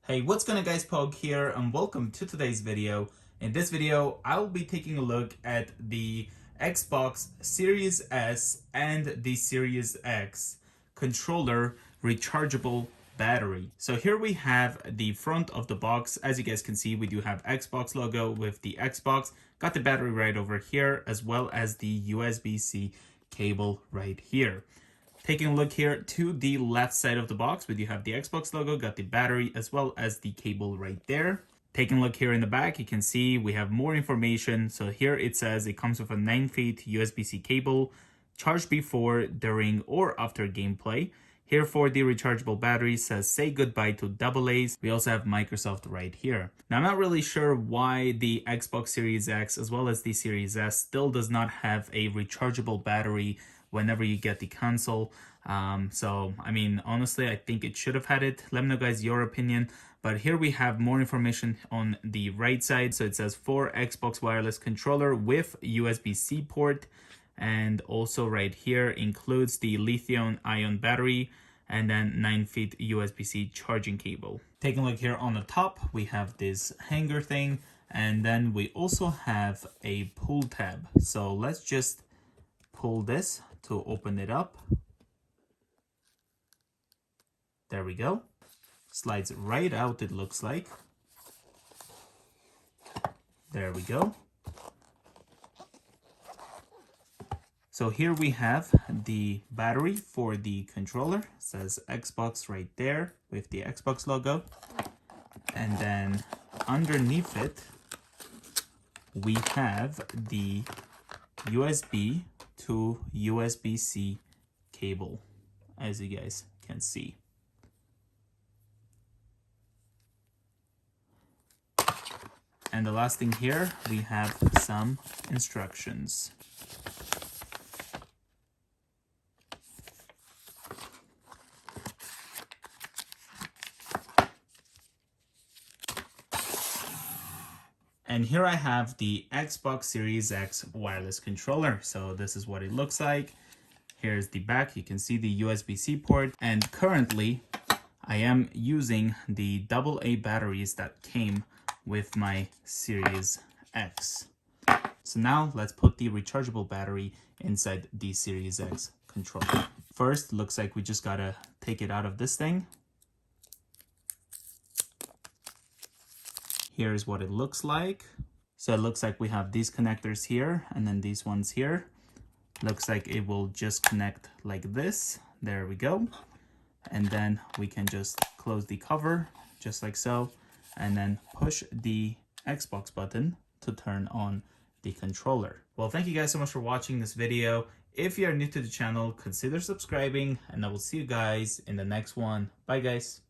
Hey, what's going on guys, Pog here and welcome to today's video. In this video, I'll be taking a look at the Xbox Series S and the Series X controller rechargeable battery. So here we have the front of the box. As you guys can see, we do have Xbox logo with the Xbox. Got the battery right over here, as well as the USB-C cable right here. Taking a look here to the left side of the box, we do have the Xbox logo, got the battery as well as the cable right there. Taking a look here in the back, you can see we have more information. So here it says it comes with a 9 feet USB-C cable, charged before, during, or after gameplay. Here for the rechargeable battery says say goodbye to AA's. We also have Microsoft right here. Now I'm not really sure why the Xbox Series X as well as the Series S still does not have a rechargeable battery whenever you get the console. So I mean, honestly, I think it should have had it. Let me know guys your opinion. But here we have more information on the right side. So it says for Xbox wireless controller with USB-C port. And also right here includes the lithium-ion battery and then 9 feet USB-C charging cable. Taking a look here on the top, we have this hanger thing, and then we also have a pull tab. So let's just pull this to open it up. There we go. Slides right out, it looks like. There we go. So here we have the battery for the controller. It says Xbox right there with the Xbox logo. And then underneath it, we have the USB to USB-C cable, as you guys can see. And the last thing here, we have some instructions. And here I have the Xbox Series X wireless controller. So this is what it looks like. Here's the back. You can see the USB-C port. And currently, I am using the AA batteries that came with my Series X. So now let's put the rechargeable battery inside the Series X controller. First, looks like we just gotta take it out of this thing. Here's what it looks like. So it looks like we have these connectors here and then these ones here. Looks like it will just connect like this. There we go. And then we can just close the cover just like so. And then push the Xbox button to turn on the controller. Well, thank you guys so much for watching this video. If you are new to the channel, consider subscribing and I will see you guys in the next one. Bye guys.